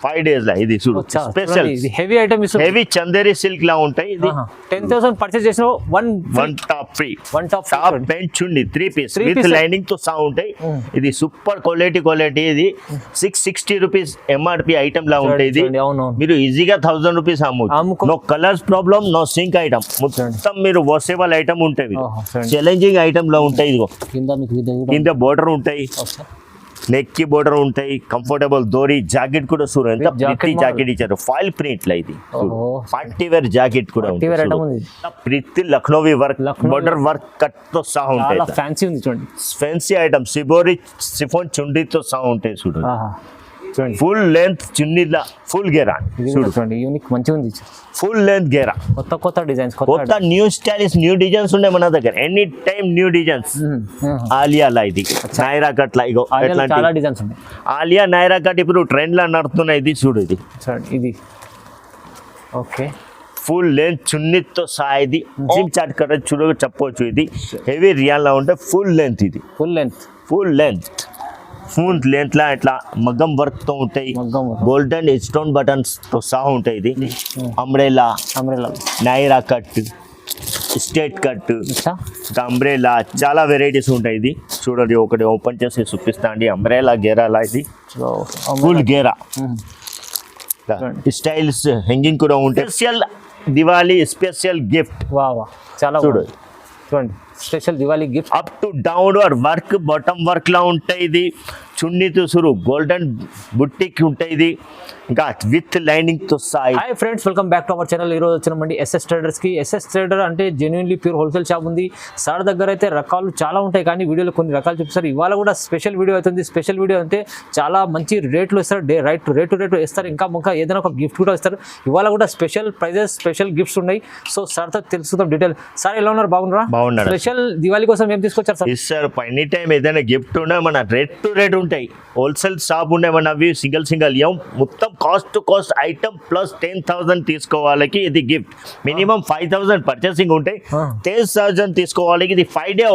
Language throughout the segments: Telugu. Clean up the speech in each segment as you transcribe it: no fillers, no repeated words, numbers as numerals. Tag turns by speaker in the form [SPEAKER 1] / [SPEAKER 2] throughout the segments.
[SPEAKER 1] 5 days లా ఇది చూడు special
[SPEAKER 2] heavy item
[SPEAKER 1] heavy Chanderi silk లా ఉంటాయి. ఇది
[SPEAKER 2] 10,000 పర్చేస్ చేసిన
[SPEAKER 1] one top free, top pant చుండి 3 పీస్ విత్ లైనింగ్ తో సహా ఉంటాయి. ఇది సూపర్ క్వాలిటీ ఇది 660 రూపీస్ ఎంఆర్పి ఐటమ్ లా ఉంటాయి. ఇది మీరు ఈజీగా 1000 రూపీస్ అమ్మొచ్చు. No colours problem, no sink item, మొత్తం మీరు వాషబుల్ ఐటమ్ ఉంటాయి. ఛాలెంజింగ్ ఐటమ్ లా ఉంటాయి. ఇదిగో కింద బోర్డర్ ఉంటాయి, నెక్ కి బోర్డర్ ఉంటాయి, కంఫర్టబుల్ దోరీ జాకెట్ కూడా చూడండి. జాకెట్ ఇచ్చారు ఫాయిల్ ప్రింట్ లా. ఇది పార్టీ వేర్ జాకెట్ కూడా ప్రితి లక్నోవి వర్క్, బోర్డర్ వర్క్ కట్ తో సహా ఉంటాయి.
[SPEAKER 2] ఫ్యాన్సీ ఉంది చూడండి,
[SPEAKER 1] ఫ్యాన్సీ ఐటమ్ సిబోరి సిఫోన్ చుండితో సహా ఉంటాయి. చూడండి ఫుల్ లెంత్ చున్నీలా ఫుల్ గేరా
[SPEAKER 2] చూడండి, యూనిక్ మంచిగా ఉంది.
[SPEAKER 1] ఫుల్ లెంత్ గేరా,
[SPEAKER 2] కొత్త డిజైన్స్,
[SPEAKER 1] కొత్త న్యూ స్టైలిష్ న్యూ డిజైన్స్ ఉన్నాయి మన దగ్గర. Any time new designs. Alia లా, ఇది నైరా కట్ లా. ఇగో
[SPEAKER 2] చాలా డిజైన్స్ ఉన్నాయి.
[SPEAKER 1] ఆలియా నైరా కట్ ఇప్పుడు ట్రెండ్ లా నడుతున్నాయి. ఇది చూడు,
[SPEAKER 2] ఇది ఓకే
[SPEAKER 1] ఫుల్ లెంత్ చున్నీతో సహా. ఇది జిమ్ చాట్ కట్ చూడ చెప్పవచ్చు. ఇది హెవీ రియల్ లా ఉంటే ఫుల్ లెంత్. ఇది ఫుల్ లెంత్ లా ఇట్లా మగ్గం వర్క్ తో ఉంటాయి. గోల్డెన్ స్టోన్ బటన్స్ తో సహా ఉంటాయి. ఇది umbrella, Naira cut, straight cut, umbrella, చాలా వెరైటీస్ ఉంటాయి. ఇది చూడండి, ఒకటి ఓపెన్ చేసి చూపిస్తా అండి. అంబ్రెలా గేరా, ఇది ఫుల్ గేరా స్టైల్స్ హ్యాంగింగ్ కూడా ఉంటాయి. Special Diwali special gift.
[SPEAKER 2] చాలా చూడండి, special Diwali gift.
[SPEAKER 1] Up to down work, bottom work లా ఉంటాయి. ఇది చున్నీతో సురు గోల్డెన్ బుట్టికి ఉంటాయి. ఇది ఇంకా విత్ లైనింగ్ తో Sai.
[SPEAKER 2] Hi friends, welcome back to our channel. ఈరోజు వచ్చినామండి ఎస్ఎస్ ట్రేడర్స్ కి. ఎస్ఎస్ ట్రేడర్ అంటే జెన్యున్లీ ప్యూర్ హోల్సేల్ షాప్ ఉంది. సార్ దగ్గర అయితే రకాలు చాలా ఉంటాయి, కానీ వీడియోలో కొన్ని రకాలు చూపిస్తారు. ఇవాళ కూడా స్పెషల్ వీడియో అవుతుంది. స్పెషల్ వీడియో అంటే చాలా మంచి రేట్లు ఇస్తారు, రేటు ఇస్తారు. ఇంకా ఏదైనా ఒక గిఫ్ట్ కూడా ఇస్తారు. ఇవాళ కూడా స్పెషల్ ప్రైజెస్, స్పెషల్ గిఫ్ట్స్ ఉన్నాయి. సో సార్తో తెలుసుకుందాం డీటెయిల్. సార్ ఎలా ఉన్నారు? బాగున్నారు. స్పెషల్ దివాళీ కోసం ఏం తీసుకొచ్చారు సార్?
[SPEAKER 1] సార్ ఎనీ టైం ఏదైనా గిఫ్ట్ ఉన్నా మన రేట్ టు రేట్ ఉంటాయి. హోల్సేల్ షాప్ ఉండే మన అవి సింగిల్ మొత్తం cost to cost item plus 10,000 తీసుకోవాలకి ఇది గిఫ్ట్. మినిమం 5,000 పర్చేసింగ్ ఉంటాయి. 10,000 తీసుకోవాలి. ఇది 5 డే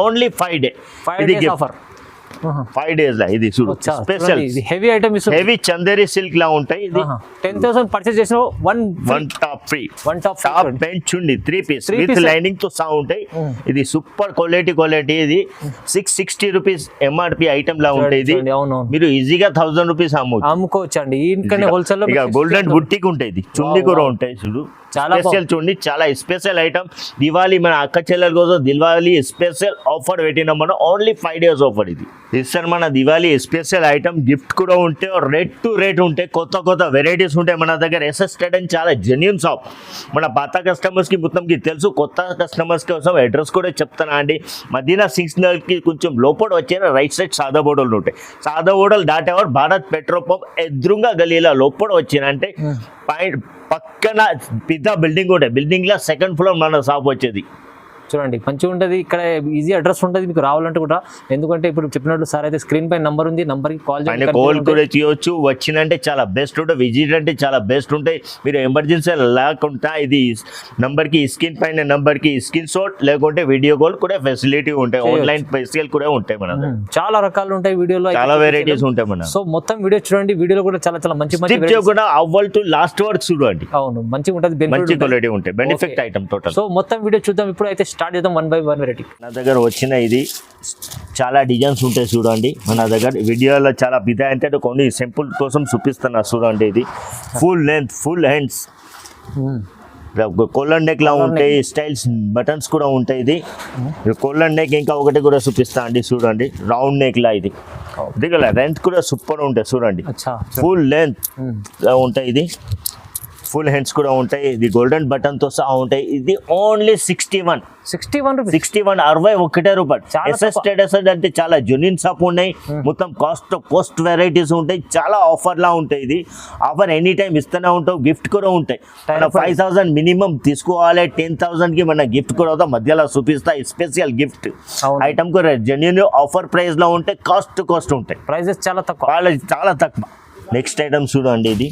[SPEAKER 1] ఓన్లీ 5 డే ఇది గిఫ్ట్. 5 days లా. ఇది చూడు special
[SPEAKER 2] heavy item,
[SPEAKER 1] heavy Chanderi silk లా ఉంటాయి. ఇది
[SPEAKER 2] 10,000 పర్చేస్ చేసిన
[SPEAKER 1] one top free, top pant చుండి 3 పీస్ విత్ లైనింగ్ తో సహా ఉంటాయి. ఇది సూపర్ క్వాలిటీ. ఇది 660 రూపీస్ ఎంఆర్పి ఐటమ్ లా ఉంటాయి. ఇది మీరు ఈజీగా 1000 రూపీస్
[SPEAKER 2] అమ్ముకోవచ్చు అండి. హోల్సేల్
[SPEAKER 1] ఇక గోల్డెన్ బుట్టికి ఉంటాయి. ఇది చుండి కూడా ఉంటాయి. చూడు స్పెషల్ చూడండి, చాలా స్పెషల్ ఐటమ్. దివాళీ మన అక్క చెల్లెల కోసం దివాళీ స్పెషల్ ఆఫర్ పెట్టినాం మనం. Only 5 days offer. ఇది సార్ మన దివాళీ స్పెషల్ ఐటమ్ గిఫ్ట్ కూడా ఉంటాయి. రేట్ టు రేట్ ఉంటాయి. కొత్త వెరైటీస్ ఉంటాయి మన దగ్గర. ఎస్ఎస్ ట్రేడ్ అని చాలా జెన్యూన్ షాప్. మన పాత కస్టమర్స్కి మొత్తంకి తెలుసు. కొత్త కస్టమర్స్ కోసం అడ్రస్ కూడా చెప్తానా అండి. మదీనా సిగ్నల్కి కొంచెం లోపల వచ్చారు, రైట్ సైడ్ సాదా బోడలు ఉంటాయి. సాదా బోడలు దాటేవారు భారత్ పెట్రోల్ పంప్ ఎదురుగా గలీలో లోపల వచ్చినంటే పక్కన పెద్ద బిల్డింగ్ ఉంటాయి. బిల్డింగ్ లో 2nd floor మన షాప్ వచ్చేది.
[SPEAKER 2] చూడండి మంచిగా ఉంటుంది. ఇక్కడ ఈజీ అడ్రస్ ఉంటుంది మీకు రావాలంటే కూడా. ఎందుకంటే ఇప్పుడు చెప్పినట్టు సార్ అయితే స్క్రీన్ పై నంబర్ ఉంది, నంబర్కి కాల్
[SPEAKER 1] కూడా చేయొచ్చు. వచ్చినంటే చాలా బెస్ట్ ఉంటాయి. విజిట్ అంటే చాలా బెస్ట్ ఉంటాయి. మీరు ఎమర్జెన్సీ లేకుండా ఇది నంబర్కి స్క్రీన్ పైన నంబర్కి స్క్రీన్ షాట్ లేకుంటే వీడియో కాల్ కూడా ఫెసిలిటీ ఉంటాయి. ఆన్లైన్ ఫెసిలిటీ కూడా ఉంటాయి. మన
[SPEAKER 2] చాలా రకాలు ఉంటాయి. వీడియోలో
[SPEAKER 1] చాలా వెరైటీస్ ఉంటాయి. మన
[SPEAKER 2] సో మొత్తం వీడియో చూడండి. వీడియోలో కూడా చాలా మంచి
[SPEAKER 1] కూడా అవ్వల్ టు లాస్ట్ వరకు చూడండి.
[SPEAKER 2] అవును, మంచిగా ఉంటుంది.
[SPEAKER 1] మంచి క్వాలిటీ ఉంటాయి. Benefit item total.
[SPEAKER 2] సో మొత్తం వీడియో చూద్దాం. ఇప్పుడు అయితే స్టార్ట్ చేద్దాం 1 by 1 వెరైటీ.
[SPEAKER 1] నా దగ్గర వచ్చిన ఇది చాలా డిజైన్స్ ఉంటాయి. చూడండి మన దగ్గర వీడియోలో చాలా బిదా అంటే కొన్ని సింపుల్ కోసం చూపిస్తున్నా. చూడండి ఇది full length, full hands, collar neck లా ఉంటాయి. స్టైల్స్ బటన్స్ కూడా ఉంటాయి. ఇది కోలర్ నెక్ ఇంకా ఒకటి కూడా చూపిస్తా అండి. చూడండి రౌండ్ నెక్ లా. ఇది లెంత్ కూడా సూపర్ ఉంటాయి. చూడండి ఫుల్ లెంత్ ఉంటాయి. ఇది ఫుల్ హ్యాండ్స్ కూడా ఉంటాయి. ఇది గోల్డెన్ బటన్ తో సహా ఉంటాయి. ఇది ఓన్లీ 61 61 రూపాయలు. ఎస్ఎస్ ట్రేడర్స్ అంటే చాలా జెన్యూన్ షాప్ ఉన్నాయి. మొత్తం కాస్ట్ వెరైటీస్ ఉంటాయి. చాలా ఆఫర్ లా ఉంటాయి. ఇది ఆఫర్ ఎనీ టైం ఇస్తూనే ఉంటాం. గిఫ్ట్ కూడా ఉంటాయి. 5,000 మినిమం తీసుకోవాలి. 10,000 కి మన గిఫ్ట్ కూడా అవుతాం. మధ్యలో చూపిస్తా స్పెషల్ గిఫ్ట్ ఐటమ్ కూడా జెన్యూన్ ఆఫర్ ప్రైస్ లో ఉంటాయి. కాస్ట్ ఉంటాయి.
[SPEAKER 2] ప్రైజెస్ చాలా తక్కువ.
[SPEAKER 1] నెక్స్ట్ ఐటమ్ చూడండి. ఇది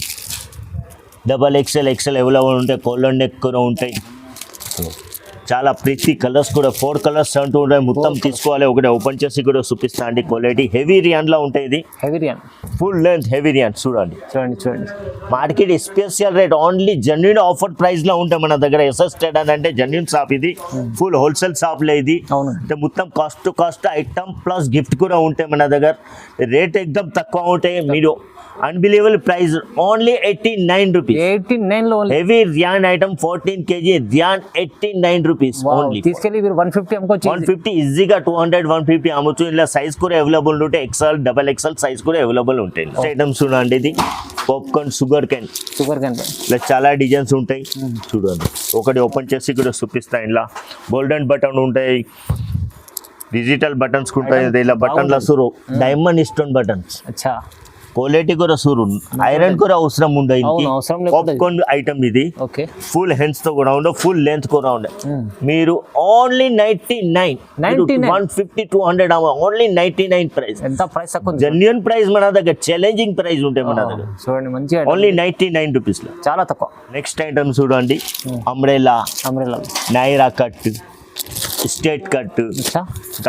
[SPEAKER 1] XXL అవైలబుల్ ఉంటాయి. కోలర్ నెక్ కూడా ఉంటాయి. చాలా ప్రతి కలర్స్ కూడా 4 కలర్స్ అంటూ ఉంటాయి. మొత్తం తీసుకోవాలి. ఒకటి ఓపెన్ చేసి కూడా చూపిస్తా అండి. క్వాలిటీ హెవీ రియాన్ లా ఉంటాయి. ఇది
[SPEAKER 2] heavy rayon
[SPEAKER 1] full length heavy rayon చూడండి.
[SPEAKER 2] చూడండి
[SPEAKER 1] market special rate only genuine offer price లో ఉంటాయి మన దగ్గర. ఎస్ఎస్ ట్రేడర్స్ అంటే జెన్యూన్ షాప్. ఇది ఫుల్ హోల్సేల్ షాప్ లో ఇది. అంటే మొత్తం cost to cost item plus gift కూడా ఉంటాయి మన దగ్గర. రేట్ ఎక్దమ్ తక్కువ ఉంటాయి. మీరు అన్బిలీవబుల్ ప్రైస్ ఓన్లీ 89 రూపీస్.
[SPEAKER 2] 89 లో
[SPEAKER 1] heavy rayon item 14 kg rayon 89 rupees only.
[SPEAKER 2] తీసుకెళ్ళి మీరు 150 అమ్ముకోవచ్చు.
[SPEAKER 1] 150 ఈజీగా 200 150 అమ్మొచ్చు. ఇలా సైజ్ కూడా అవైలబుల్ ఉంటాయి. ఎక్సెల్ డబల్ ఎక్సెల్ సైజ్ కూడా అవైలబుల్ ఉంటాయి. ఐటమ్స్ చూడండి. ఇది పాప్కార్న్ షుగర్ క్యాన్ ఇలా చాలా డిజైన్స్ ఉంటాయి. చూడండి ఒకటి ఓపెన్ చేసి కూడా చూపిస్తాయి. ఇలా గోల్డెన్ బటన్ ఉంటాయి, డిజిటల్ బటన్స్ ఉంటాయి. ఇలా బటన్ల సురు డైమండ్ స్టోన్ బటన్స్.
[SPEAKER 2] అచ్చా
[SPEAKER 1] క్వాలిటీ కూడా సూరు ఐరన్ కూడా అవసరం ఉండే. పాప్కార్న్ ఐటమ్ ఇది. ఫుల్ హెన్స్ తో కూడా ఉండే, ఫుల్ లెంత్ కూడా ఉండే. మీరు ఓన్లీ 99 150 200 ఓన్లీ 99 ప్రైస్.
[SPEAKER 2] ఎంత ప్రైస్ తక్కువ?
[SPEAKER 1] జెన్యూన్ ప్రైస్ మన దగ్గర. ఛాలెంజింగ్ ప్రైస్ ఉంటాయి మన దగ్గర.
[SPEAKER 2] చూడండి మంచిగా
[SPEAKER 1] ఓన్లీ 99 రూపీస్ లో
[SPEAKER 2] చాలా తక్కువ.
[SPEAKER 1] నెక్స్ట్ ఐటమ్ చూడండి. Umbrella Naira cut, state cut,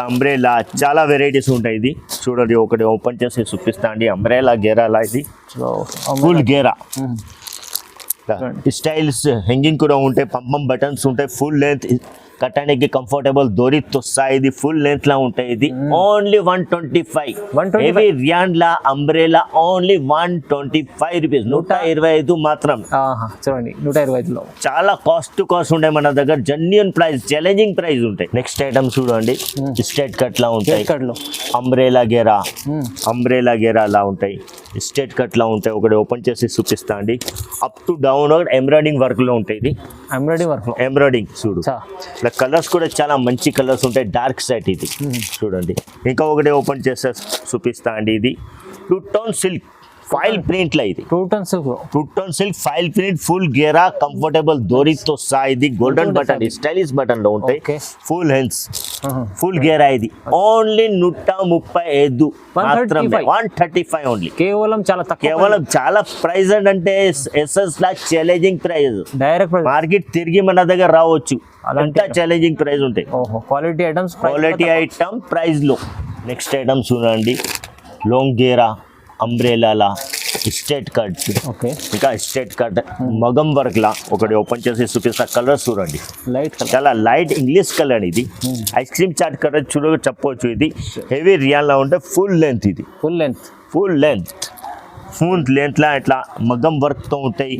[SPEAKER 1] umbrella చాలా వెరైటీస్ ఉంటాయి. ఇది చూడండి ఒకటి ఓపెన్ చేసి చూపిస్తా అండి. అంబ్రెలా గేరాలా ఇది ఫుల్ గేరా. స్టైల్స్ హెంగింగ్ కూడా ఉంటాయి. పంపం బటన్స్ ఉంటాయి. ఫుల్ లెంత్ కట్టడానికి కంఫర్టబుల్ దొరితో సహా ఇది ఫుల్ లెంత్ లా ఉంటాయి. ఇది ఓన్లీ 125. హెవీ రియాన్ లా అంబ్రెలా ఓన్లీ 125 రూపీస్. 125 మాత్రం.
[SPEAKER 2] చూడండి 125 లో
[SPEAKER 1] చాలా కాస్ట్ టు కాస్ట్ ఉంటాయి మన దగ్గర. జెన్యూన్ ప్రైస్, ఛాలెంజింగ్ ప్రైస్ ఉంటాయి. నెక్స్ట్ ఐటమ్ చూడండి. స్ట్రేట్ కట్ లా ఉంటాయి. అంబ్రెలా గేరా లా ఉంటాయి. స్ట్రేట్ కట్ లా ఉంటాయి. ఒకటి ఓపెన్ చేసి చూపిస్తా అండి. Up to down embroidering work లో ఉంటాయి. ఇది ఎంబ్రాయిడింగ్ చూడు. కలర్స్ కూడా చాలా మంచి కలర్స్ ఉంటాయి. డార్క్ సైడ్ ఇది చూడండి. ఇంకా ఒకటి ఓపెన్ చేస్తే చూపిస్తా అండి. ఇది 2 టోన్ సిల్క్ ఫైల్ ప్రింట్ లా. ఇది 2 tone silk foil print full గేరా కంఫర్టబుల్ దోరితో సహా. ఇది గోల్డెన్ బటన్ స్టైలిష్ బటన్ లో ఉంటాయి. ఫుల్ హెన్స్ ఫుల్ గేరా. ఇది ఓన్లీ 135 మాత్రమే. 135 ఓన్లీ.
[SPEAKER 2] కేవలం చాలా తక్కువ.
[SPEAKER 1] కేవలం చాలా ప్రైస్ అంటే ఎస్ఎస్ లా ఛాలెంజింగ్ ప్రైస్.
[SPEAKER 2] డైరెక్ట్
[SPEAKER 1] మార్కెట్ తిరిగి మన దగ్గర రావచ్చు. అంతా ఛాలెంజింగ్ ప్రైస్ ఉంటాయి.
[SPEAKER 2] క్వాలిటీ ఐటమ్
[SPEAKER 1] ప్రైస్ లో. నెక్స్ట్ ఐటమ్ చూడండి. లాంగ్ గేరా అంబ్రెలా స్ట్రేట్ కట్. ఇంకా స్ట్రేట్ కట్ మగం వర్క్ లా. ఒకటి ఓపెన్ చేసి చూపిస్తా. కలర్స్ చూడండి. చాలా లైట్ ఇంగ్లీష్ కలర్. ఇది ఐస్ క్రీమ్ చాట్ కలర్ చెప్పవచ్చు. ఇది హెవీ రియాన్ లా ఉంటే ఫుల్ లెంత్. ఇది ఫుల్ లెంత్ లా ఇట్లా మగ్గం వర్క్ తో ఉంటాయి.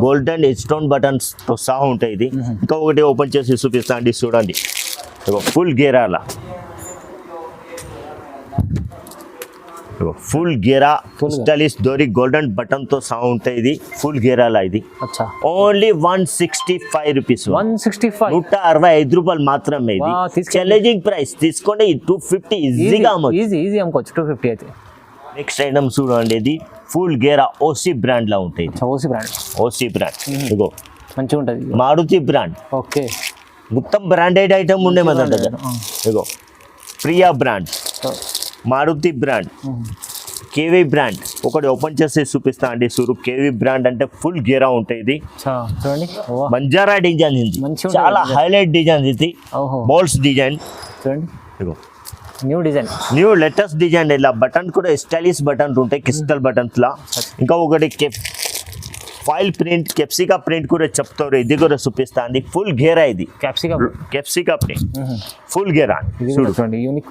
[SPEAKER 1] గోల్డెన్ స్టోన్ బటన్స్ తో సహా ఉంటాయి. ఇది ఇంకా ఒకటి ఓపెన్ చేసి చూపిస్తా అండి. చూడండి ఫుల్ గేరాలా. ఫుల్ గేరా స్టైలిష్ డోరీ గోల్డెన్ బటన్ తో సహా ఉంటాయి. ఇది ఫుల్ గేరాలా. ఇది ఓన్లీ 165 రూపీస్. 165 రూపాయలు మాత్రమే. ఇది ఛాలెంజింగ్ ప్రైస్. తీసుకోండి 250 ఈజీగా
[SPEAKER 2] అమ్ముకోవచ్చు. 250 అయితే.
[SPEAKER 1] నెక్స్ట్ ఐటమ్ చూడండి. ఇది ఫుల్ గేరా ఓసీ బ్రాండ్ లా ఉంటాయి. ఓసీ బ్రాండ్ ఇగో
[SPEAKER 2] మంచిగా ఉంటుంది.
[SPEAKER 1] మారుతి బ్రాండ్. మొత్తం బ్రాండెడ్ ఐటమ్ ఉండే మన దగ్గర. ఇగో Priya brand, Maruti brand, KV brand. ఒకటి ఓపెన్ చేసి చూపిస్తా అండి. సూరు కేవీ బ్రాండ్ అంటే ఫుల్ గేరా ఉంటాయి. ఇది బంజారా డిజైన్. ఇది చాలా హైలైట్ డిజైన్. ఇది balls design. New latest design. ఇలా బటన్ కూడా స్టైలిష్ బటన్ ఉంటాయి. క్రిస్టల్ బటన్స్ లా. ఇంకా ఒకటి ఫైల్ ప్రింట్ కెప్సికా ప్రింట్ కూడా చెప్తారు. ఇది కూడా చూపిస్తా అండి. ఫుల్ గేరా. ఇది కెప్సికా ప్రింట్ ఫుల్ గేరా.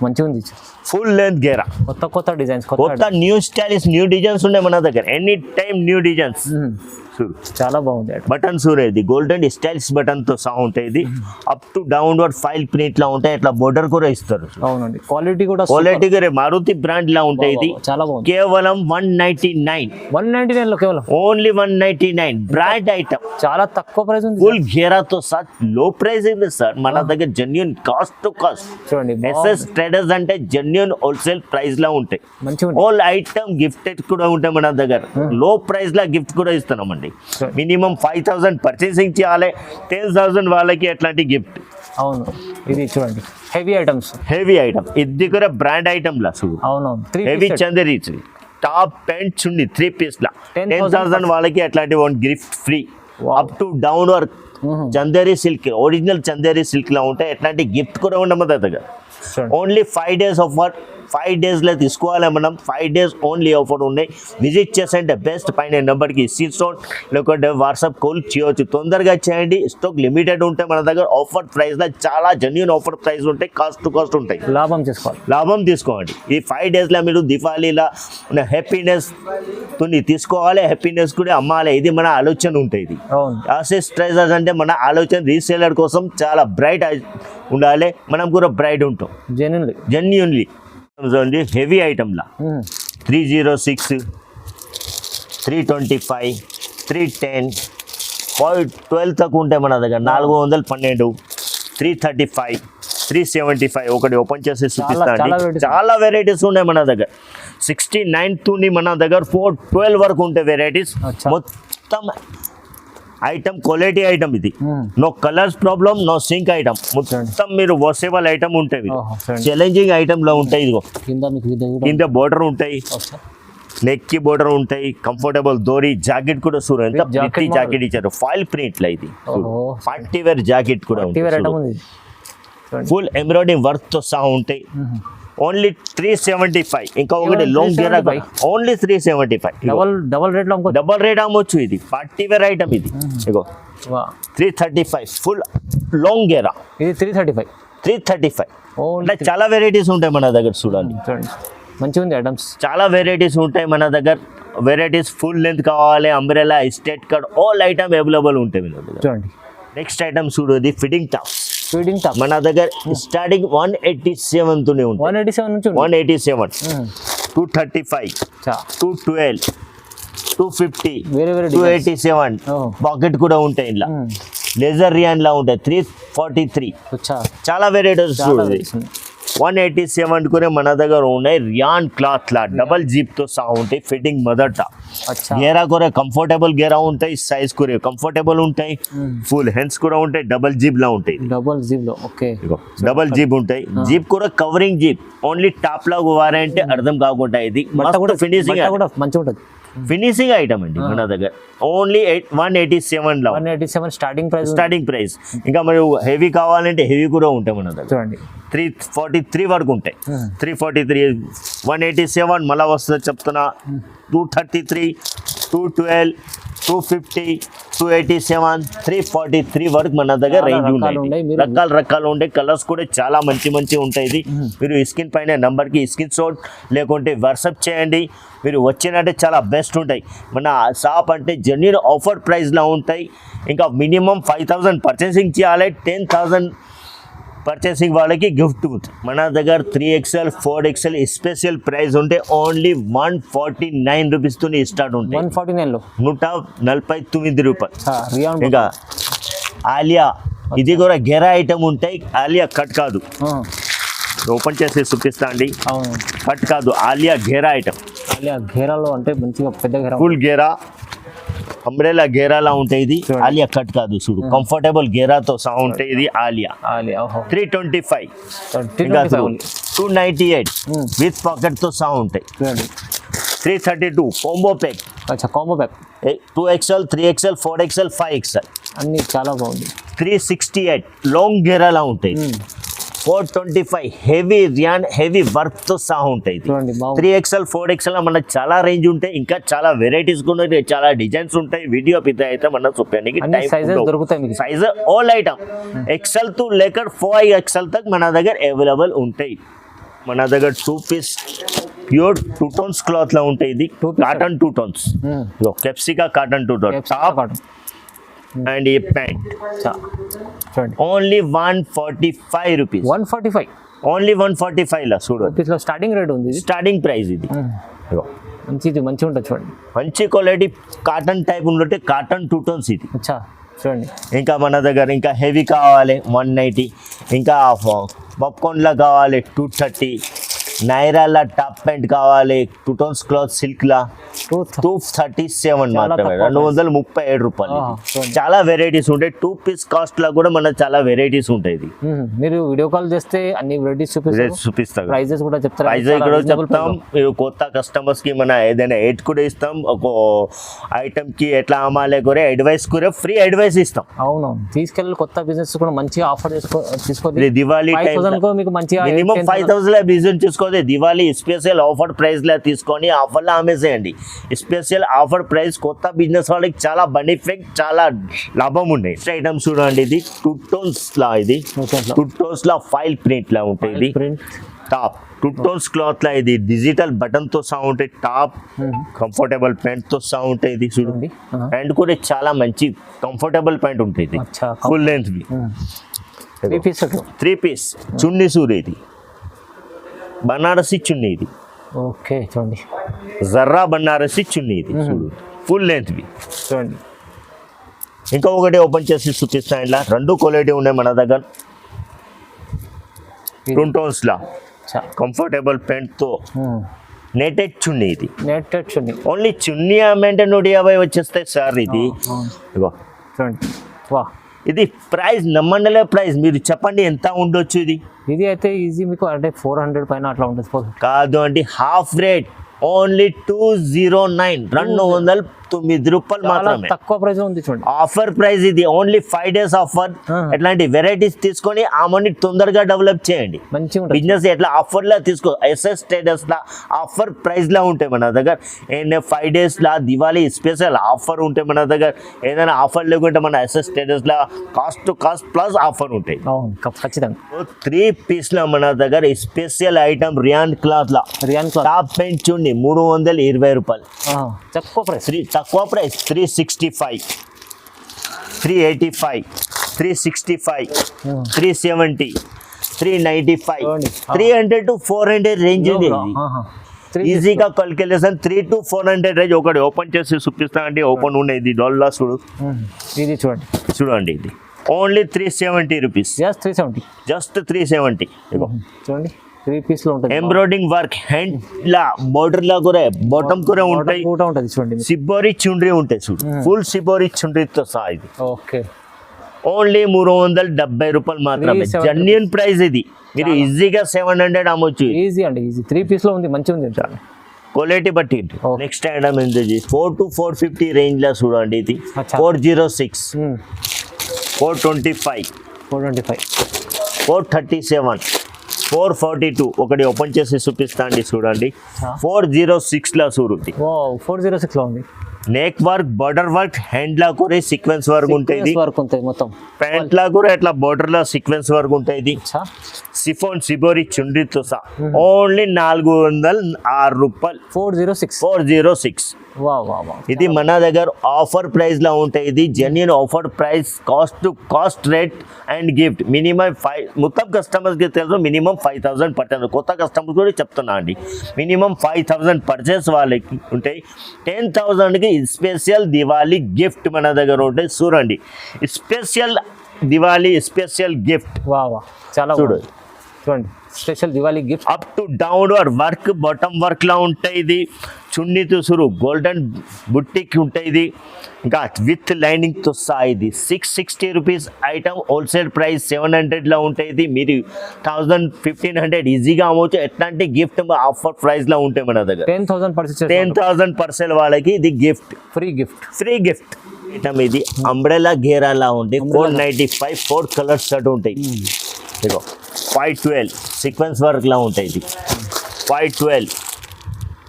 [SPEAKER 2] మంచిగా ఉంది.
[SPEAKER 1] ఫుల్ లెంత్ గేరా.
[SPEAKER 2] కొత్త డిజైన్స్,
[SPEAKER 1] కొత్త న్యూ స్టైలిష్ న్యూ డిజైన్స్ ఉన్నాయి మన దగ్గర. Any time new designs.
[SPEAKER 2] చాలా బాగుంది.
[SPEAKER 1] బటన్ సూరే. ఇది గోల్డెన్ స్టైల్స్ బటన్ తో సహా ఉంటాయి. ఇది up to downward foil print లా ఉంటాయి. ఇట్లా బోర్డర్ కూడా ఇస్తారు.
[SPEAKER 2] అవునండి. క్వాలిటీ కూడా
[SPEAKER 1] మారుతి బ్రాండ్ లా ఉంటాయి. ఇది
[SPEAKER 2] చాలా బాగుంది.
[SPEAKER 1] కేవలం 199
[SPEAKER 2] లో కేవలం
[SPEAKER 1] ఓన్లీ 199 బ్రాండ్ ఐటమ్.
[SPEAKER 2] చాలా తక్కువ ప్రైస్ ఉంది.
[SPEAKER 1] ఫుల్ గేరా తో సహా లో ప్రైస్ ఉంది సార్ మన దగ్గర. Genuine cost to cost.
[SPEAKER 2] చూడండి
[SPEAKER 1] ఎస్ఎస్ ట్రేడర్స్ అంటే జెన్యూన్ హోల్సేల్ ప్రైస్ లా ఉంటాయి. ఆల్ ఐటమ్ గిఫ్టెడ్ కూడా ఉంటాయి మన దగ్గర. లో ప్రైస్ లా గిఫ్ట్ కూడా ఇస్తున్నామండి. మినిమం 5000 పర్చేసింగ్ చేయాలి. 10,000 వాళ్ళకి అట్లాంటి గిఫ్ట్.
[SPEAKER 2] అవును. ఇది చూడండి హెవీ ఐటమ్.
[SPEAKER 1] ఇది కూడా బ్రాండ్ ఐటమ్ లా.
[SPEAKER 2] అవునవును.
[SPEAKER 1] హెవీ చందేరి టాప్ ప్యాంట్ చున్నీ 3 పీస్ లా 10,000 వాళ్ళకి అట్లాంటి 1 gift free. Up to down work Chanderi silk, original Chanderi silk లా ఉంటాయి. ఎట్లాంటి గిఫ్ట్ కూడా ఉండదు మన దగ్గర. ఓన్లీ 5 days ఆఫర్, 5 daysలో తీసుకోవాలి మనం. 5 days ఓన్లీ ఆఫర్ ఉన్నాయి. విజిట్ చేసండి బెస్ట్ పైన నెంబర్కి స్క్రీన్షాట్ లేకుంటే వాట్సాప్ కాల్ చేయవచ్చు. తొందరగా చేయండి, స్టాక్ లిమిటెడ్ ఉంటాయి మన దగ్గర. ఆఫర్ ప్రైస్లో చాలా జెన్యూన్ ఆఫర్ ప్రైస్ ఉంటాయి, కాస్ట్ టు కాస్ట్ ఉంటాయి.
[SPEAKER 2] లాభం చేసుకోవాలి,
[SPEAKER 1] లాభం తీసుకోండి. ఈ 5 daysలో మీరు దివాళీలా హ్యాపీనెస్ తీసుకోవాలి, హ్యాపీనెస్ కూడా అమ్మాలి. ఇది మన ఆలోచన ఉంటుంది. ఇది ఆసిస్ ట్రైజర్స్ అంటే మన ఆలోచన రీసేలర్ కోసం చాలా బ్రైట్ ఉండాలి, మనం కూడా బ్రైట్ ఉంటాం జెన్యూన్లీ. హెవీ ఐటమ్లా 306, 325, 310, 12 తక్కువ ఉంటాయి మన దగ్గర. 412, 335, 375. ఒకటి ఓపెన్ చేసి చూపిస్తాను. చాలా వెరైటీస్ ఉన్నాయి మన దగ్గర. 69 తో మన దగ్గర 412 వరకు ఉంటాయి వెరైటీస్. మొత్తం ఐటమ్ క్వాలిటీ ఐటమ్ ఇది. No colours problem, no sink item. మొత్తం మీరు వాషబుల్ ఐటమ్ ఉంటాయి. ఛాలెంజింగ్ ఐటమ్ లో ఉంటాయి. ఇదిగో కింద బోర్డర్ ఉంటాయి, నెక్ కి బోర్డర్ ఉంటాయి, కంఫర్టబుల్ దోరీ జాకెట్ కూడా చూడు ఎంత ప్రిటీ జాకెట్ ఇచ్చారు. ఫాయిల్ ప్రింట్ లా ఇది. పార్టీ వేర్ జాకెట్ కూడా ఉంటుంది. ఫుల్ ఎంబ్రాయిడరింగ్ వర్క్ తో సహా ఉంటాయి. ఓన్లీ 375. ఇంకా ఒకటి లాంగ్ గేరా ఓన్లీ 375. డబల్ రేట్ అమ్మొచ్చు. ఇది పార్టీ వేర్ ఐటమ్ ఇది. ఇగో 335 ఫుల్ లాంగ్ గేరా.
[SPEAKER 2] ఇది 335.
[SPEAKER 1] అంటే చాలా వెరైటీస్ ఉంటాయి మన దగ్గర. చూడండి
[SPEAKER 2] మంచిగా ఉంది ఐటమ్స్.
[SPEAKER 1] చాలా వెరైటీస్ ఉంటాయి మన దగ్గర. వెరైటీస్ ఫుల్ లెంత్ కావాలి, umbrella, state cut, all item available ఉంటాయి మన దగ్గర.
[SPEAKER 2] చూడండి
[SPEAKER 1] నెక్స్ట్ ఐటమ్ చూడు, ఇది ఫిట్టింగ్ టాప్. మన దగ్గర స్టార్టింగ్ 187 తోనే ఉంటుంది. 187, 235, 212, 250, 287. పాకెట్ కూడా ఉంటాయి. ఇలా లేజర్ రియాన్ లా ఉంటాయి. 343. చాలా వెరైటీస్ చూడండి. 187 కూడా మన దగ్గర ఉన్నాయి. రియాన్ క్లాత్ లా డబల్ జీప్ తో సహా ఉంటాయి. ఫిట్టింగ్ మొదట గేరా కూడా కంఫర్టబుల్ గేరా ఉంటాయి. సైజ్ కూడా కంఫర్టబుల్ ఉంటాయి. ఫుల్ హ్యాండ్స్ కూడా ఉంటాయి. డబల్ జీప్ లా ఉంటాయి. డబల్ జీప్ ఉంటాయి. జీప్ కూడా కవరింగ్ జీప్. ఓన్లీ టాప్ లా వారంటే అర్థం కాకుండా ఇది ఫినిషింగ్
[SPEAKER 2] మంచిగా ఉంటుంది.
[SPEAKER 1] ఫినిషింగ్ ఐటమ్ అండి మన దగ్గర. ఓన్లీ 187 లో స్టార్టింగ్ ప్రైస్. ఇంకా మరి హెవీ కావాలంటే హెవీ కూడా ఉంటాయి మన దగ్గర. 343 వరకు ఉంటాయి. 343, 187 మళ్ళా వస్తుంది చెప్తున్నా. 233, 212, 250, 287, 343 వరకు మన దగ్గర రేంజ్ ఉంటాయి. రకాలు ఉంటాయి. కలర్స్ కూడా చాలా మంచి ఉంటాయి. ఇది మీరు స్క్రీన్ పైన నెంబర్కి స్క్రీన్ షాట్ లేకుంటే వాట్సాప్ చేయండి. మీరు వచ్చినట్టే చాలా బెస్ట్ ఉంటాయి. మన షాప్ అంటే జెన్యూన్ ఆఫర్ ప్రైస్లో ఉంటాయి. ఇంకా మినిమం 5000 పర్చేసింగ్ చేయాలి. 10,000 పర్చేసింగ్ వాళ్ళకి గిఫ్ట్ ఉంటుంది. మన దగ్గర 3XL, 4XL స్పెషల్ ప్రైస్ ఉంటే ఓన్లీ 149 రూపీస్తో స్టార్ట్ ఉంటాయి. 149 రూపాయలు. ఇంకా ఆలియా, ఇది కూడా గెరా ఐటమ్ ఉంటాయి. ఆలియా కట్ కాదు. ఓపెన్ చేసి చూపిస్తా అండి. కట్ కాదు, ఆలియా గేరా ఐటమ్.
[SPEAKER 2] గేరాలో అంటే మంచిగా పెద్ద గేరా,
[SPEAKER 1] ఫుల్ గేరా, అంబ్రెలా గేరాలా ఉంటాయి. ఇది ఆలియా కట్ కాదు. చూడు కంఫర్టబుల్ గేరాతో సహా ఉంటాయి. ఇది ఆలియా 325. 298 విత్ పాకెట్ తో సహా ఉంటాయి. 332 combo pack. 2XL, 3XL, 4XL, 5XL
[SPEAKER 2] అన్ని చాలా బాగుంది.
[SPEAKER 1] 368 లాంగ్ గేరాలా ఉంటాయి. 425 హెవీ రియాన్ హెవీ వర్క్ తో సహా ఉంటాయి. 3XL, 4XL మనకు చాలా రేంజ్ ఉంటాయి. ఇంకా చాలా వెరైటీస్ కూడా ఉంటాయి. చాలా డిజైన్స్ ఉంటాయి. వీడియో పిత అయితే మన చూపడానికి సైజ్ ఆల్ ఐటమ్ XL తో లేకర్ 4XL తక్ మన దగ్గర అవైలబుల్ ఉంటాయి. మన దగ్గర 2 పీస్ ప్యూర్ 2 టోన్స్ క్లాత్ లా ఉంటాయి. ఇది కాటన్ 2 టోన్స్. కెప్సికా కాటన్ 2 టోన్స్ టాప్ అండ్ ఈ ప్యాంట్. Only 145 rupees.
[SPEAKER 2] 145
[SPEAKER 1] ఓన్లీ 145 లా చూడండి.
[SPEAKER 2] స్టార్టింగ్ రేట్ ఉంది.
[SPEAKER 1] స్టార్టింగ్ ప్రైస్ ఇది.
[SPEAKER 2] మంచిగా ఉంటుంది చూడండి.
[SPEAKER 1] మంచి క్వాలిటీ కాటన్ టైప్ ఉంటే కాటన్ 2 టోన్స్ ఇది.
[SPEAKER 2] చూడండి.
[SPEAKER 1] ఇంకా మన దగ్గర ఇంకా హెవీ కావాలి 190. ఇంకా పాప్కార్న్ లా కావాలి 230. నైరాలా టాప్ ప్యాంట్ కావాలి 2 టోన్స్ క్లాత్ సిల్క్ లా 237 మాత్రమే, 237 రూపాయలు. చాలా వెరైటీస్ ఉంటాయి. 2 పీస్ కాస్ట్ లా కూడా మన చాలా వెరైటీస్ ఉంటాయి. ఇది
[SPEAKER 2] మీరు వీడియో కాల్ చేస్తే అన్ని వెరైటీస్
[SPEAKER 1] చూపిస్తాం,
[SPEAKER 2] ప్రైజెస్ కూడా చెప్తారు.
[SPEAKER 1] ప్రైజెస్ కూడా చెప్తాం. మీరు కొత్త కస్టమర్స్ కి మన ఏదైనా ఎయిట్ కూడా ఇస్తాం. ఒక ఐటమ్ కి ఎట్లా అమ్మాలి కూడా అడ్వైస్ కూడా ఫ్రీ అడ్వైస్ ఇస్తాం.
[SPEAKER 2] అవునవును, తీసుకెళ్ళి కొత్త బిజినెస్ కూడా మంచిగా ఆఫర్ తీసుకోవాలి.
[SPEAKER 1] దివాళీ
[SPEAKER 2] మీకు మంచిగా
[SPEAKER 1] మినిమం 5,000 లో బిజినెస్ చేసుకోవాలి. దివాళీ స్పెషల్ ఆఫర్ ప్రైస్ లా తీసుకొని ఆఫర్ లా అమ్మేసేయండి. స్పెషల్ ఆఫర్ ప్రైస్ కొత్త బిజినెస్ వాళ్ళకి చాలా బెనిఫిట్, చాలా లాభం ఉన్నాయి. ఐటమ్స్ చూడండి, ఇది 2 టోన్స్ లా, ఇది 2 టోన్స్ లా ఫైల్ ప్రింట్ లా ఉంటుంది. ఇది టాప్ 2 టోన్స్ క్లాత్ లా, ఇది డిజిటల్ బటన్ తో సహా ఉంటాయి. టాప్ కంఫర్టబుల్ ప్యాంట్ తో సహా ఉంటాయి. ఇది చూడండి, ప్యాంట్ కూడా చాలా మంచి కంఫర్టబుల్ ప్యాంట్ ఉంటుంది. ఫుల్ లెంత్ బి 3 పీస్ చున్నీ సూర్, ఇది బనారసి చున్నీ, ఇది
[SPEAKER 2] ఓకే చూడండి,
[SPEAKER 1] జర్రా బనారసి చున్నీ, ఇది చూడు ఫుల్ లెంత్ బి
[SPEAKER 2] చూడండి.
[SPEAKER 1] ఇంకా ఒకటి ఓపెన్ చేసి చూపిస్తాను. ఇలా 2 క్వాలిటీ ఉన్నాయి మన దగ్గర. 2 టోన్స్ లా కంఫర్టబుల్ ప్యాంట్ తో నెటెడ్ చున్నీ, ఇది
[SPEAKER 2] నెటెడ్ చున్నీ.
[SPEAKER 1] ఓన్లీ చున్నీ అమ్మంటే 150 వచ్చేస్తాయి సార్. ఇది ఇగో
[SPEAKER 2] చూడండి, వా,
[SPEAKER 1] ఇది ప్రైస్ నమ్మండలే ప్రైస్. మీరు చెప్పండి ఎంత ఉండొచ్చు.
[SPEAKER 2] ఇది అయితే ఈజీ మీకు అంటే 400 పైన అట్లా ఉంటుంది.
[SPEAKER 1] కాదు అంటే హాఫ్ రేట్ ఓన్లీ 209, 209 రూపాయలు మాత్రమే.
[SPEAKER 2] తక్కువ ప్రైస్ ఉంది చూడండి.
[SPEAKER 1] ఆఫర్ ప్రైస్ ఇది, ఓన్లీ 5 days ఆఫర్. ఎట్లాంటి వెరైటీస్ తీసుకొని ఆ మనీ తొందరగా డెవలప్ చేయండి.
[SPEAKER 2] మంచిగా
[SPEAKER 1] బిజినెస్ ఎట్లా ఆఫర్ లా తీసుకో. ఎస్ఎస్ స్టేటస్ లా ఆఫర్ ప్రైస్ లా ఉంటాయి మన దగ్గర. 5 days లా దివాళీ స్పెషల్ ఆఫర్ ఉంటాయి మన దగ్గర. ఏదైనా ఆఫర్ లేకుంటే మన ఎస్ఎస్ స్టేటస్ లా cost to cost plus offer ఉంటాయి.
[SPEAKER 2] ఖచ్చితంగా
[SPEAKER 1] 3 పీస్ లా మన దగ్గర స్పెషల్ ఐటమ్ రియాన్ క్లాత్ లా, టాప్ ప్యాంట్ చూడండి 320 రూపాయలు.
[SPEAKER 2] తక్కువ ప్రైస్,
[SPEAKER 1] తక్కువ ప్రైస్ 365, 385, 365, 370, 395, 300 to 400 రేంజ్ ఉంది. ఈజీగా క్యాల్కులేషన్ 3 to 400 రేంజ్. ఒకటి ఓపెన్ చేసి చూపిస్తా అండి. ఓపెన్ ఉన్నాయి, ఇది డోల్లా చూడు,
[SPEAKER 2] ఇది చూడండి
[SPEAKER 1] చూడండి. ఇది ఓన్లీ 370 రూపీస్, జస్ట్ 370.
[SPEAKER 2] చూడండి 3 పీస్ లో ఉంటుంది.
[SPEAKER 1] ఎంబ్రాయిడింగ్ వర్క్ హ్యాండ్ లా, బోర్డర్ లా కూడా బాటమ్ కూడా ఉంటాయి.
[SPEAKER 2] చూడండి,
[SPEAKER 1] సిబోరి చుండ్రీ ఉంటాయి చూడు, ఫుల్ సిబోరి చుండ్రీతో సహా. ఇది
[SPEAKER 2] ఓకే
[SPEAKER 1] ఓన్లీ 370 రూపాయలు మాత్రమే. జెన్యూన్ ప్రైస్ ఇది. మీరు ఈజీగా 700 అమ్మొచ్చు.
[SPEAKER 2] ఈజీ అండి, ఈజీ. 3 పీస్ లో ఉంది, మంచిగా ఉంది
[SPEAKER 1] క్వాలిటీ బట్టి. నెక్స్ట్ ఐటమ్ ఏంటి, 4 to 450 రేంజ్ లా చూడండి. ఇది 406, 425, 437, 442. ఒకటి ఓపెన్ చేసి చూపిస్తా అండి, చూడండి. 406 లా చూడండి.
[SPEAKER 2] 406 లో ఉంది.
[SPEAKER 1] Neck work, border work, hand లా కూడా సీక్వెన్స్ వర్క్ ఉంటుంది.
[SPEAKER 2] మొత్తం
[SPEAKER 1] ప్యాంట్ లా కూడా ఇట్లా బార్డర్ లా సీక్వెన్స్ వర్క్ ఉంటుంది. సిఫోన్ సిబోరి చుండ్రీతో సహా ఓన్లీ 406 రూపాయలు. 406. ఇది మన దగ్గర ఆఫర్ ప్రైస్ లా ఉంటాయి. ఇది genuine offer price, cost to cost rate and gift. Minimum 5, మొత్తం కస్టమర్స్ కి తెలుసు మినిమం 5,000 పర్చేస్. కొత్త కస్టమర్స్ కూడా చెప్తున్నా అండి, మినిమం 5,000 పర్చేస్ వాళ్ళకి ఉంటాయి. 10,000 కి స్పెషల్ దివాళీ గిఫ్ట్ మన దగ్గర ఉంటాయి. చూడండి, స్పెషల్ దివాళీ స్పెషల్ గిఫ్ట్.
[SPEAKER 2] చాలా చూడండి, special Diwali gift.
[SPEAKER 1] Up to down work, bottom work లా ఉంటాయి. ఇది చున్నీతో సురు గోల్డెన్ బుట్టిక్ ఉంటాయి. ఇది ఇంకా విత్ లైనింగ్ తో సహా. ఇది 660 రూపీస్ ఐటమ్. హోల్సేల్ ప్రైస్ 700 లా ఉంటాయి. ఇది మీరు 1000, 1500 ఈజీగా అమ్మవచ్చు. ఎట్లాంటి గిఫ్ట్ ఆఫర్ ప్రైస్ లా ఉంటాయి మన దగ్గర. 10,000 పర్సెల్ వాళ్ళకి ఇది గిఫ్ట్, ఫ్రీ గిఫ్ట్ ఐటమ్. ఇది అంబ్రెలా గేరా లా ఉంటాయి. 495, 4 కలర్స్ షర్ట్ ఉంటాయి. ఇదిగో 512 సీక్వెన్స్ వర్క్ లా ఉంటాయి. ఇది 512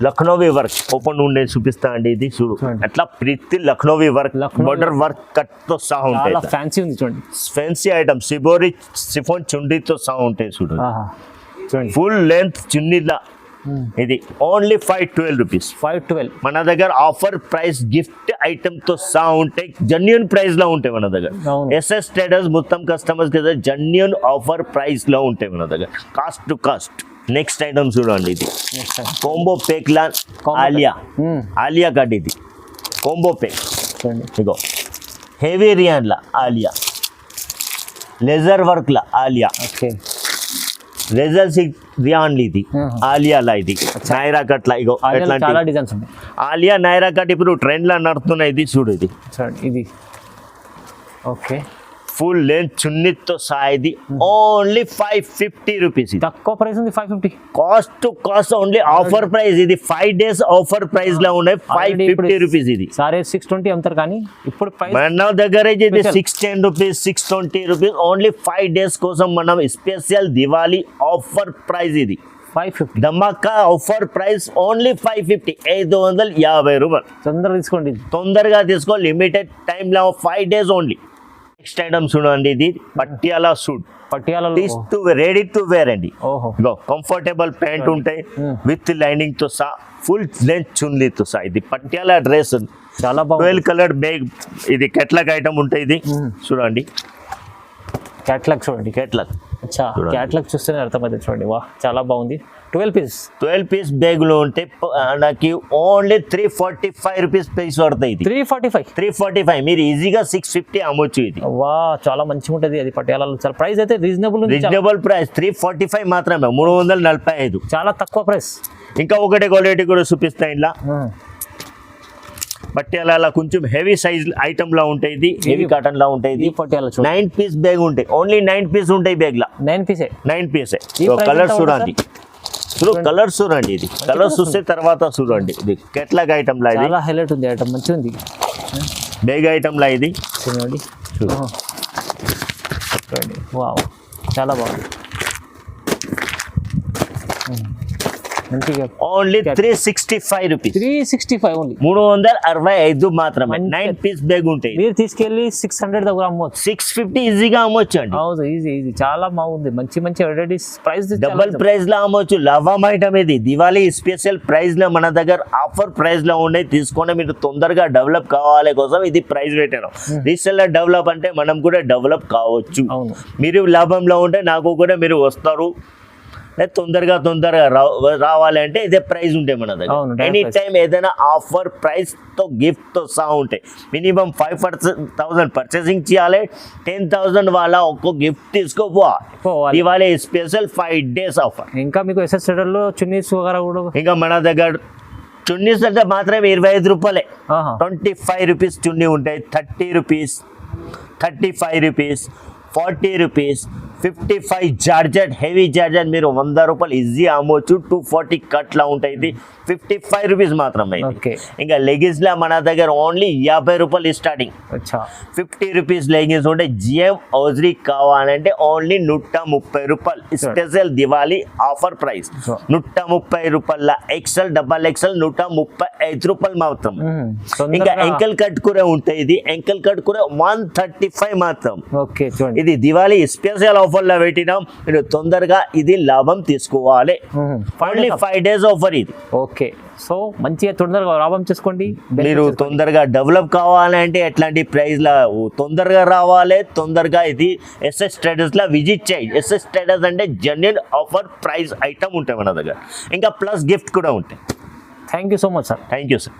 [SPEAKER 1] లక్నోవి వర్క్ ఓపెన్ ఉండే చూపిస్తా అండి. ఇది చూడు, అట్లా ప్రతి Lucknowi work, border work cut తో సహా ఉంటాయి.
[SPEAKER 2] ఫ్యాన్సీ ఉంది చూడండి,
[SPEAKER 1] ఫ్యాన్సీ ఐటమ్. సిబోరి సిఫోన్ చుండీతో సహా ఉంటాయి. చూడు, ఫుల్ లెంత్ చున్నీలా. ఇది ఓన్లీ 512 రూపీస్. 512 మన దగ్గర ఆఫర్ ప్రైస్ గిఫ్ట్ ఐటమ్ తో సహా ఉంటాయి. జెన్యూన్ ప్రైస్ లో ఉంటాయి మన దగ్గర. ఎస్ఎస్ ట్రేడర్స్ మొత్తం కస్టమర్స్ కదా జెన్యూన్ ఆఫర్ ప్రైస్ లో ఉంటాయి మన దగ్గర, cost to cost. Next item చూడండి, ఇది కోంబో పేక్ లా ఆలియా కట్. ఇది కోంబో పేక్. ఇగో హెవీ రియాన్ లా ఆలియా, లేజర్ వర్క్ లా ఆలియా, రిజల్ట్స్ రియాన్ ఇది ఆలియాలా ఇది నైరా కట్ లా ఇగో
[SPEAKER 2] ఆలియాలో
[SPEAKER 1] ఎట్లాంటి
[SPEAKER 2] చాలా డిజైన్స్ ఉన్నాయి
[SPEAKER 1] ఆలియా నైరా కట్ ఇప్పుడు ట్రెండ్ లో నడుస్తున్నాయి ఇది చూడు ఇది
[SPEAKER 2] చూడండి ఇది ఓకే
[SPEAKER 1] ఫుల్ లెంత్ చున్నీతో సహా ఇది ఓన్లీ 550 రూపీస్ ఇది
[SPEAKER 2] తక్కువ ప్రైస్ ఉంది 550
[SPEAKER 1] cost to cost only offer price ఇది 5 డేస్ ఆఫర్ ప్రైస్ లో ఉన్నాయి 550 రూపీస్ ఇది
[SPEAKER 2] సారే 620 అమ్ముతారు కానీ ఇప్పుడు ప్రైస్
[SPEAKER 1] మన దగ్గర ఇది 610 రూపీస్ 620 రూపీస్ ఓన్లీ 5 డేస్ కోసం మనం స్పెషల్ దివాళీ ఆఫర్ ప్రైస్ ఇది
[SPEAKER 2] 550
[SPEAKER 1] ధమాకా ఆఫర్ ప్రైస్ ఓన్లీ 550 550 రూపాయలు
[SPEAKER 2] తొందరగా తీసుకోండి
[SPEAKER 1] తొందరగా తీసుకో లిమిటెడ్ టైమ్ లో 5 డేస్ ఓన్లీ నెక్స్ట్ ఐటమ్ చూడండి ఇది పట్యాలా సూట్
[SPEAKER 2] పటియాలలో
[SPEAKER 1] రెడీ టు వేర్ అండి
[SPEAKER 2] ఓహో
[SPEAKER 1] ఇగో కంఫర్టబుల్ ప్యాంట్ ఉంటాయి విత్ లైనింగ్ తో సహా ఫుల్ లెంత్ చున్లీతో సహా ఇది పట్యాలా డ్రెస్
[SPEAKER 2] చాలా బాగుంది
[SPEAKER 1] 12 కలర్ బ్యాగ్ ఇది కెట్లాగ్ ఐటమ్ ఉంటాయి ఇది చూడండి
[SPEAKER 2] క్యాట్లాగ్ చూడండి
[SPEAKER 1] కెట్లాగ్
[SPEAKER 2] అచ్చా క్యాట్లాగ్ చూస్తేనే అర్థమైంది చూడండి వా చాలా బాగుంది 12
[SPEAKER 1] పీస్ బ్యాగ్ లో ఉంటే నాకు ఓన్లీ 345 రూపీస్ పీస్ పడతాయి ఇది 345 మీరు ఈజీగా 650 అమ్మొచ్చు ఇది
[SPEAKER 2] వా చాలా మంచిగా ఉంటుంది అది పటియాలలో చాలా ప్రైస్ అయితే రీజనబుల్ ఉంది
[SPEAKER 1] రీజనబుల్ ప్రైస్ 345 మాత్రమే 345
[SPEAKER 2] చాలా తక్కువ ప్రైస్
[SPEAKER 1] ఇంకా ఒకటే క్వాలిటీ కూడా చూపిస్తా ఇలా పట్యాల కొంచెం హెవీ సైజ్ ఐటమ్ లా ఉంటాయి ఇది హెవీ కాటన్ లా ఉంటాయి
[SPEAKER 2] ఈ
[SPEAKER 1] ఇది
[SPEAKER 2] పటియాల చూడండి
[SPEAKER 1] 9 పీస్ బ్యాగ్ ఉంటాయి ఓన్లీ 9 పీస్ ఉంటాయి బ్యాగ్ లా
[SPEAKER 2] 9 పీసే
[SPEAKER 1] 9 పీసే
[SPEAKER 2] ఈ price
[SPEAKER 1] కలర్
[SPEAKER 2] ఎంత
[SPEAKER 1] చూడండి కలర్ చూడండి ఇది కలర్ చూస్తే తర్వాత చూడండి ఇది కెట్లాగ్ ఐటమ్ లా ఇది
[SPEAKER 2] చాలా హైలైట్ ఉంది ఐటమ్ మంచిగా ఉంది
[SPEAKER 1] బ్యాగ్ ఐటమ్ లా ఇది
[SPEAKER 2] చూడండి ఓహో. చూడండి వావ్ చాలా బాగుంది మంచిగా
[SPEAKER 1] ఓన్లీ 365 రూపీస్
[SPEAKER 2] 365 ఓన్లీ
[SPEAKER 1] 365 మాత్రమే 9 పీస్ బ్యాగ్ ఉంటాయి
[SPEAKER 2] మీరు తీసుకెళ్ళి 600 దగ్గర అమ్మవచ్చు
[SPEAKER 1] 650 ఈజీగా అమ్మొచ్చు అండి
[SPEAKER 2] అవును ఈజీ ఈజీ చాలా బాగుంది మంచి మంచి వెరైటీస్ ప్రైస్
[SPEAKER 1] డబుల్ ప్రైస్ లో అమ్మొచ్చు లవం ఐటమ్ ఇది దివాళీ స్పెషల్ ప్రైస్ లో మన దగ్గర ఆఫర్ ప్రైస్ లో ఉన్నాయి తీసుకొని మీరు తొందరగా డెవలప్ కావాలి కోసం ఇది ప్రైస్ పెట్టాను రీసెల్లర్ డెవలప్ అంటే మనం కూడా డెవలప్ కావచ్చు
[SPEAKER 2] అవును
[SPEAKER 1] మీరు లాభంలో ఉంటే నాకు కూడా మీరు వస్తారు తొందరగా రావాలి అంటే ఇదే ప్రైస్ ఉంటాయి మన
[SPEAKER 2] అవును,
[SPEAKER 1] దగ్గర
[SPEAKER 2] direct
[SPEAKER 1] ఎనీ
[SPEAKER 2] price.
[SPEAKER 1] టైం ఏదైనా ఆఫర్ ప్రైస్ తో గిఫ్ట్ తో సహా ఉంటాయి మినిమం 5,000 పర్చేసింగ్ చేయాలి 10,000 వాళ్ళ ఒక్క గిఫ్ట్ తీసుకోపోవాలి
[SPEAKER 2] పోవాలి.
[SPEAKER 1] ఇవాళ స్పెషల్ 5 డేస్ ఆఫర్
[SPEAKER 2] ఇంకా మీకు ఎస్ఎస్ లో చున్నీస్ వగైరా కూడా
[SPEAKER 1] ఇంకా మన దగ్గర చున్నీస్ అంటే మాత్రమే 25 రూపాయలే
[SPEAKER 2] ఆహా
[SPEAKER 1] 25 రూపీస్ చున్నీ ఉంటాయి 30 rupees 35 rupees 40 rupees 55 georgette heavy georgette మీరు 100 రూపాయలు ఈజీ అమ్మవచ్చు 240 కట్లా ఉంటాయి ఇది 55 రూపీస్ మాత్రమే ఇది.
[SPEAKER 2] ఓకే
[SPEAKER 1] ఇంకా లెగిన్స్ లా మన దగ్గర ఓన్లీ 50 రూపాయలు స్టార్టింగ్
[SPEAKER 2] అచ్చా
[SPEAKER 1] 50 రూపీస్ లెగిన్స్ ఉంటే జిఎం ఔజరీ కావాలంటే ఓన్లీ 130 రూపాయలు స్పెషల్ దివాళీ ఆఫర్ ప్రైస్ 130 రూపాయల ఎక్సెల్ డబల్ ఎక్సెల్ 135 రూపాయలు మాత్రం ఇంకా ఎంకల్ కట్ కూడా ఉంటాయి ఇది ఎంకల్ కట్ కూడా 135 మాత్రం
[SPEAKER 2] ఓకే చూడండి
[SPEAKER 1] ఇది దివాళీ స్పెషల్ ఆఫర్ లో పెట్టినాం మీరు తొందరగా ఇది లాభం తీసుకోవాలి ఓన్లీ 5 డేస్ ఆఫర్ ఇది
[SPEAKER 2] ఓకే సో మంచిగా తొందరగా లాభం చేసుకోండి
[SPEAKER 1] మీరు తొందరగా డెవలప్ కావాలంటే ఎట్లాంటి ప్రైస్ లా తొందరగా రావాలి తొందరగా ఇది ఎస్ఎస్ ట్రేడర్స్ లా విజిట్ చేయండి ఎస్ఎస్ ట్రేడర్స్ అంటే జెన్యున్ ఆఫర్ ప్రైస్ ఐటమ్ ఉంటాయి మన దగ్గర ఇంకా ప్లస్ గిఫ్ట్ కూడా ఉంటాయి
[SPEAKER 2] thank you so much sir
[SPEAKER 1] thank you sir